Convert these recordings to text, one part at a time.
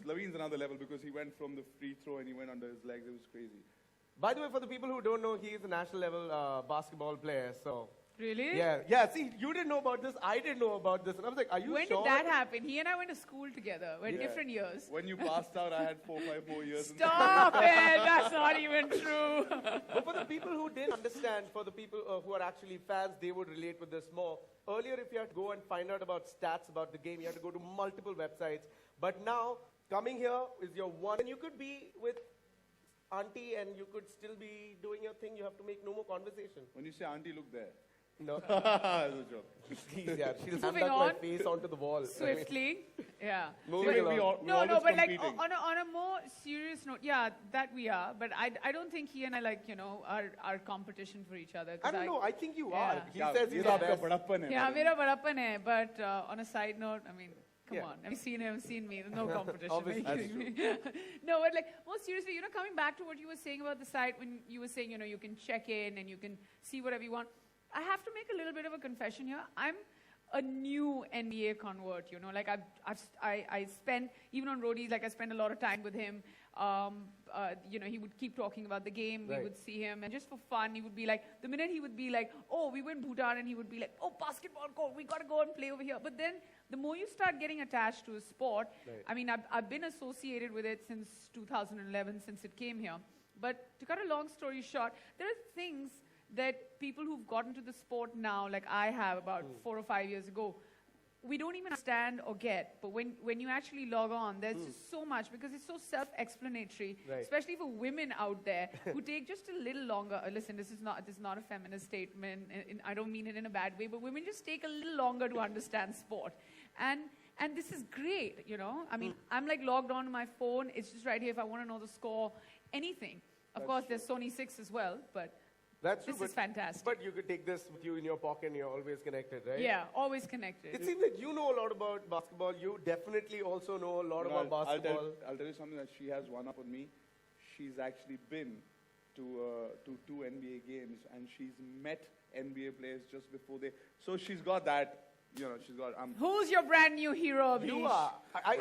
Laveen's another level because he went from the free throw and he went under his legs. It was crazy. By the way, for the people who don't know, he is a national level basketball player. So Really? yeah. See, you didn't know about this. I didn't know about this, and I was like, "Are you When sure?" did that happen? He and I went to school together. We're different years. When you passed out, I had 4-5 more years. Stop it! That's not even true. But for the people who didn't understand, for the people who are actually fans, they would relate with this more. Earlier, if you had to go and find out about stats about the game, you had to go to multiple websites. But now, coming here is your one, and you could be with auntie and you could still be doing your thing. You have to make no more conversation. When you say auntie, look there. No. That's a joke. Please, yeah. She'll slam Moving my on. face onto the wall. Swiftly. Yeah. Moving along. No, but like on a more serious note, yeah, that we are. But I don't think he and I are competition for each other. I don't know. I think you Yeah. are. He says he's the best. Yeah, mera badappan hai. But on a side note, I mean, come on. Have you seen him, seen me? There's no competition. Obviously. Are you kidding me? No, but like, more seriously, coming back to what you were saying about the site, when you were saying, you can check in and you can see whatever you want. I have to make a little bit of a confession here. I'm a new NBA convert, like I spent, even on roadies, like I spent a lot of time with him. He would keep talking about the game. Right. We would see him, and just for fun, he would be like, the minute he would be like, oh, we went Bhutan, and he would be like, oh, basketball court, we got to go and play over here. But then the more you start getting attached to a sport, right. I mean, I've been associated with it since 2011, since it came here. But to cut a long story short, there are things that people who've gotten to the sport now, like I have about 4 or 5 years ago, we don't even understand or get. But when you actually log on, there's just so much, because it's so self-explanatory, Right. especially for women out there who take just a little longer. Listen, this is not a feminist statement. I don't mean it in a bad way, but women just take a little longer to understand sport. And this is great, I mean, I'm like logged on to my phone. It's just right here if I want to know the score, anything. Of course, there's Sony 6 as well, but That's true. this is fantastic. But you could take this with you in your pocket and you're always connected, right? Yeah, always connected. It seems like you know a lot about basketball. You definitely also know a lot about basketball. I'll tell you something that she has one up on me. She's actually been to 2 NBA games and she's met NBA players just before they. So she's got that. She's got. Who's your brand new hero, Abhish? You are. I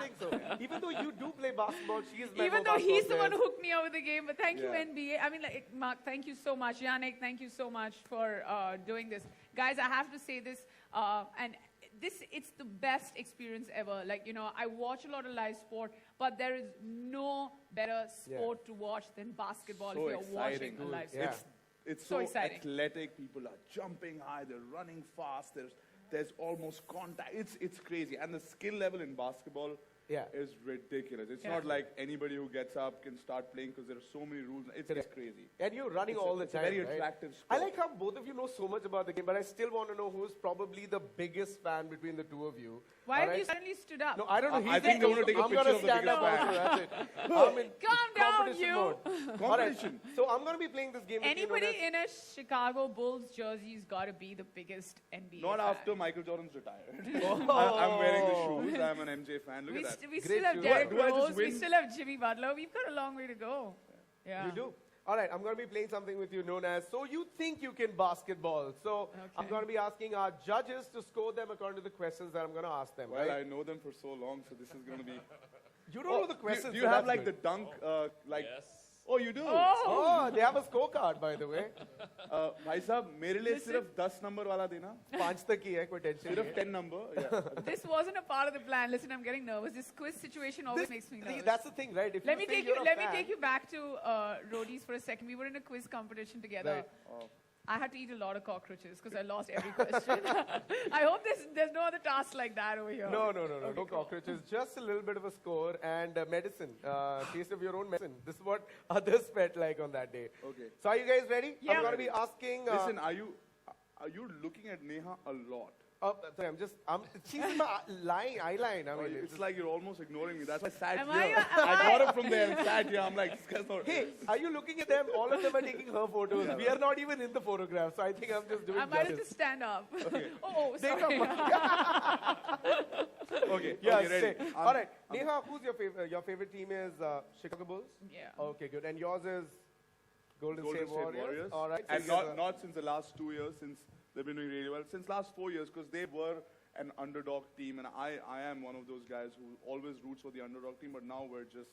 really think so. Even though you do play basketball, she is. Even though he's the one who hooked me up with the game. But thank you, Yeah. NBA. I mean, like, Mark, thank you so much. Yannick, thank you so much for doing this. Guys, I have to say this, and it's the best experience ever. Like, I watch a lot of live sport, but there is no better sport to watch than basketball So if you're watching a live sport. It's So so exciting. athletic. People are jumping high. They're running fast. There's almost contact. It's crazy. And the skill level in basketball is ridiculous. It's not like anybody who gets up can start playing because there are so many rules. It's crazy. And you're running all the time. It's a very right? attractive I sport. like how both of you know so much about the game, but I still want to know who's probably the biggest fan between the two of you. Why have you suddenly stood up? No, I don't know. I think they want to take a I'm picture gonna of the stand biggest up fan. also, that's it. I'm in Calm down, competition you. mode. Competition. All right, so I'm going to be playing this game with Anybody you. in a Chicago Bulls jersey's got to be the biggest NBA Not fan. after Michael Jordan's retired. I'm wearing the shoes. I'm an MJ fan. Look We, at that. we Great still have shoes. Derrick Do I just Rose. We win? still have Jimmy Butler. We've got a long way to go. Yeah. You do. All right, I'm going to be playing something with you known as So You Think You Can Basketball. So I'm going to be asking our judges to score them according to the questions that I'm going to ask them, Well, right? I know them for so long, so this is going to be. You don't know the questions. Do you so have that's like good. the dunk? Yes. Oh, you do. Oh, they have a scorecard, by the way. भाई साहब मेरे लिए सिर्फ 10 number वाला देना 5 तक ही है, कोई tension सिर्फ नहीं है. 10 number. Yeah. This wasn't a part of the plan. Listen, I'm getting nervous. This quiz situation always makes me nervous. That's the thing, right? If Let me say take you're you. a Let me fan- take you back to roadies for a second. We were in a quiz competition together. Right. I had to eat a lot of cockroaches because I lost every question. I hope there's no other task like that over here. No cool. cockroaches. Just a little bit of a score and medicine. Taste of your own medicine. This is what others felt like on that day. Okay. So are you guys ready? Yeah. I'm going to be asking. Listen, are you looking at Neha a lot? Sorry, she's in my eye line. I mean, It's like you're almost ignoring me. That's why I sat Am here. I- I got it from there and sat here. I'm like, this guy's not. hey, are you looking at them? All of them are taking her photos. We are not even in the photograph, so I think I'm just doing I might have to justice. stand up. Okay. Oh, They sorry. Okay. Yeah, okay, ready. say. All right, Neha, who's your favorite? Your favorite team is Chicago Bulls? Yeah. Okay, good. And yours is Golden State Warriors? All right. so And you guys are- not since the last 2 years, since They've been doing really well since last 4 years because they were an underdog team, and I am one of those guys who always roots for the underdog team, but now we're just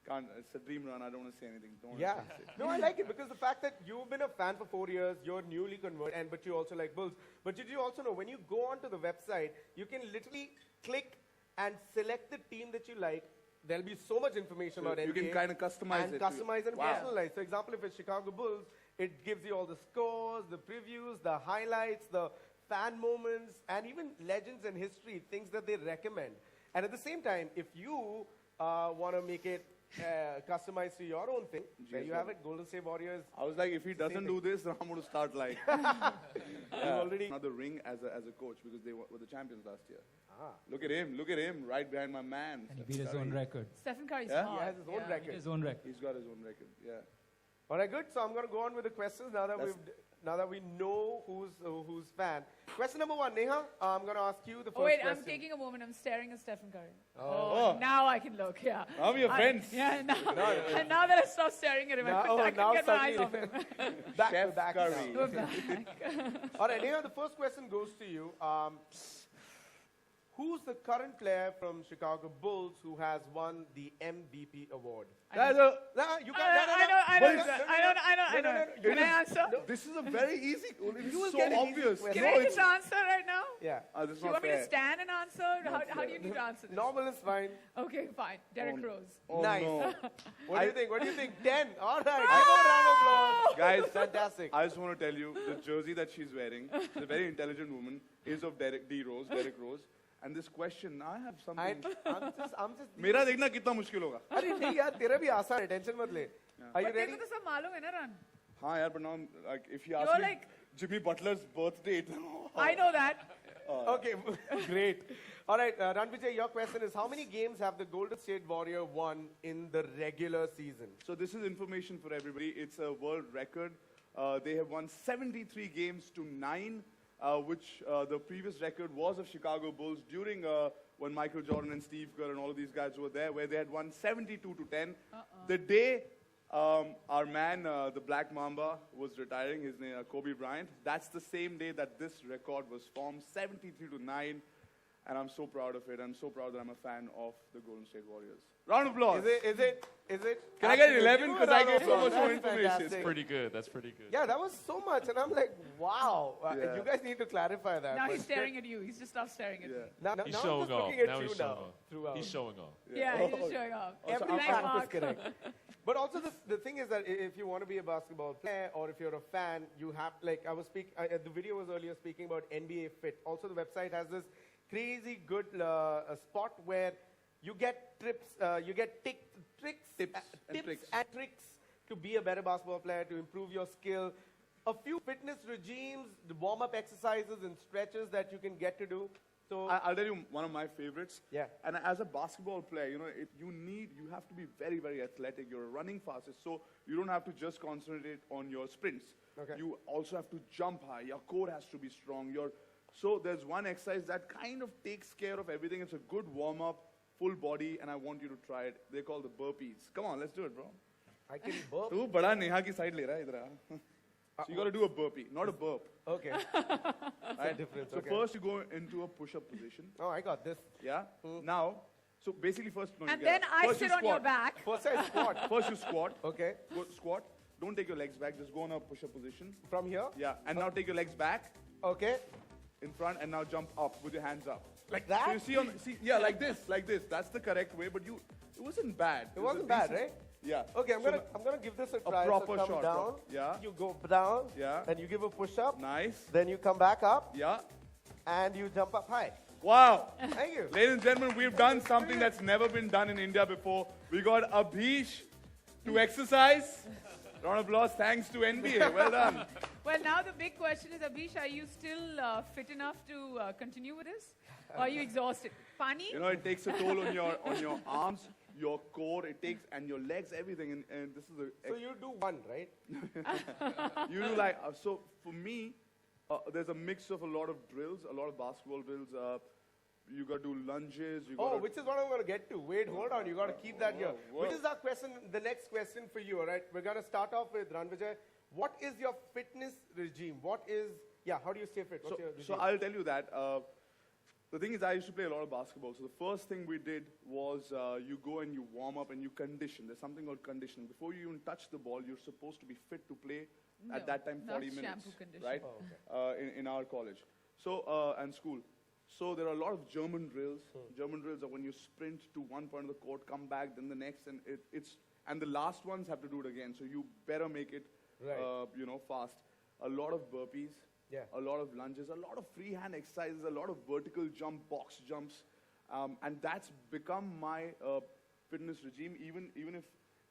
can't. It's a dream run. I don't want to say anything. Don't Yeah. want to say. No, I like it because the fact that you've been a fan for 4 years, you're newly converted, but you also like Bulls. But did you also know when you go onto the website, you can literally click and select the team that you like. There'll be so much information about You NBA. can kind of customize and it. customize and Wow. personalize. For example, if it's Chicago Bulls, it gives you all the scores, the previews, the highlights, the fan moments, and even legends and history, things that they recommend. And at the same time, if you want to make it customized to your own thing, there you have it, Golden State Warriors. I was like, if he doesn't do this, then I'm going to start like Already another ring as a coach because they were the champions last year. Ah. Look at him, right behind my man. And he Stephen beat his own Curry. record. Stephen Curry's Yeah? hard. He has his own record. His own record. He's got his own record. Yeah. All right, good. So I'm going to go on with the questions now that we know who's fan. Question number 1, Neha. I'm going to ask you the first Oh, wait, question. I'm taking a moment. I'm staring at Stephen Curry. Oh. Now I can look, yeah. Now we are friends. Yeah, and now that I stopped staring at him, I can get my eyes off him. Back to Chef back Curry. now. We're back. All right, Neha, the first question goes to you. Who's the current player from Chicago Bulls who has won the MVP award? Guys, Nah, you can't. I know. Can I answer? this is a very easy. It's You will so get an easy obvious. question. Can No, I it's just answer right now? Yeah. this is Do you not want me to fair. stand and answer? How do you need to answer this? Normal is fine. Okay, fine. Derek Rose. Oh, Nice. no. What do you think? What do you think? 10. All right. Give her a round of applause. Guys, Fantastic. I just want to tell you, the jersey that she's wearing, she's a very intelligent woman, is of Derek Rose. And this question, I have something. I'm just. मेरा देखना कितना मुश्किल होगा. अरे नहीं यार तेरा भी आसान है टेंशन मत ले. Are you But ready? तेरे को तो सब मालूम है ना, Ran? हाँ यार, but now like if you ask You're me like- Jimmy Butler's birthday, I know that. Okay, great. All right, Rannvijay, your question is how many games have the Golden State Warrior won in the regular season? So this is information for everybody. It's a world record. They have won 73 games to 9, which the previous record was of Chicago Bulls during when Michael Jordan and Steve Kerr and all of these guys were there, where they had won 72 to 10. The day our man, the Black Mamba, was retiring, his name Kobe Bryant, that's the same day that this record was formed, 73 to 9. And I'm so proud of it. I'm so proud that I'm a fan of the Golden State Warriors. Round of applause. Is it? Can I get Actually, 11? give 'Cause a I round gave of so much applause. more That's information. fantastic. Pretty good. That's pretty good. Yeah, that was so much, and I'm like, wow. Yeah. You guys need to clarify that. Now but he's staring at you. He's just stopped staring at Yeah. me. Now, He's now I'm showing just off. looking at Now you he's now. showing off. Throughout. He's showing off. Yeah, he's just showing off. Every Nice fact mark. was correct. But also the thing is that if you want to be a basketball player or if you're a fan, you have, like I was the video was earlier speaking about NBA Fit. Also the website has this crazy good spot where you get tricks Tips and tricks. to be a better basketball player, to improve your skill. A few fitness regimes, the warm-up exercises and stretches that you can get to do. So I'll tell you one of my favorites. Yeah. And as a basketball player, you know, you have to be very, very athletic. You're running fastest, so you don't have to just concentrate on your sprints. Okay. You also have to jump high. Your core has to be strong. So there's one exercise that kind of takes care of everything. It's a good warm-up, full body, and I want you to try it. They're called the burpees. Come on, let's do it, bro. I can burp. तू बड़ा नेहा की side ले रहा है इधर आ. So you got to do a burpee, not a burp. Okay. Right? difference, So okay. first you go into a push-up position. Oh, I got this. Yeah. Now, so basically first. No, you And get then up. I First you sit on your squat. back. First I squat. First you squat. Okay. Go squat. Don't take your legs back. Just go in a push-up position. From here. Yeah. And now take your legs back Okay. in front, and now jump up with your hands up. Like So that? you see, yeah, like this. That's the correct way. But it wasn't bad. It was a wasn't bad, decent- right? Yeah. Okay, I'm So gonna give this a try. proper so come shot, down. yeah. You go down. Yeah. And you give a push up. Nice. Then you come back up Yeah. and you jump up high. Wow. Thank you. Ladies and gentlemen, we've done something that's never been done in India before. We got Abhish to exercise. Round of applause. Thanks to NBA. Well done. Well, now the big question is, Abhish, are you still fit enough to continue with this? Or are you exhausted? Pani? You know, it takes a toll on your arms, your core, and your legs, everything. And this is So you do one, right? you do like, so for me, there's a mix of a lot of drills, a lot of basketball drills. You got to do lunges. You Oh, got which is what I'm going to get to. Wait, hold on. You got to keep that here. whoa. Which is our question, the next question for you, all right? We're going to start off with Rannvijay. What is your fitness regime? What is Yeah, how do you stay fit? What's your So regime? I'll tell you that. The thing is, I used to play a lot of basketball. So the first thing we did was you go and you warm up and you condition. There's something called conditioning. Before you even touch the ball, you're supposed to be fit to play. No, at that time, 40 not minutes, shampoo condition. right? Oh, okay. In our college, so and school. So there are a lot of German drills. German drills are when you sprint to one point of the court, come back, then the next, and and the last ones have to do it again. So you better make it, Right. fast. A lot of burpees. Yeah. A lot of lunges, a lot of freehand exercises, a lot of vertical jump, box jumps, and that's become my fitness regime. Even if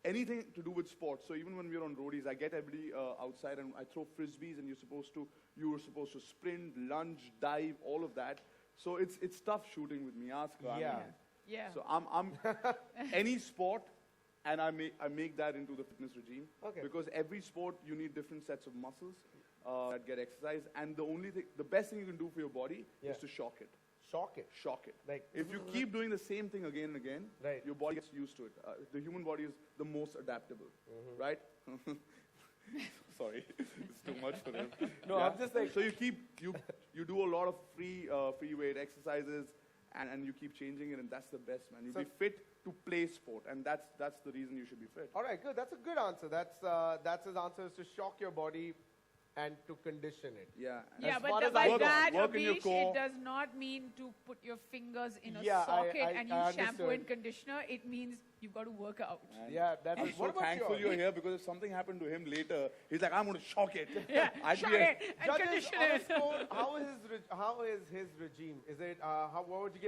anything to do with sports. So even when we're on roadies, I get everybody outside and I throw frisbees, and you were supposed to sprint, lunge, dive, all of that. So it's tough shooting with me. Ask Rami. Yeah. Yeah. So I'm any sport, and I make that into the fitness regime. Okay. Because every sport you need different sets of muscles that get exercised, and the best thing you can do for your body Yeah. is to shock it. Shock it. Shock it. Like, If you keep doing the same thing again and again, Right. your body gets used to it. The human body is the most adaptable, right? Sorry, it's too much for him. No, I'm just like- So you do a lot of free weight exercises, and you keep changing it, and that's the best, man. You So- be fit to play sport, and that's the reason you should be fit. All right, good. That's a good answer. That's his answer, is to shock your body and to condition it. Yeah. Yeah, As but far as by I know. that, Work in your Abhish, core. it does not mean to put your fingers in a Yeah, socket I and you shampoo understood. and conditioner. It means you've got to work out. Yeah, that I'm is. so What about thankful you? you're here, because if something happened to him later, he's like, I'm going to shock it. Yeah, I'd shock be a- it and Judges, condition on a it. score, how is his regime? Is it what would you give?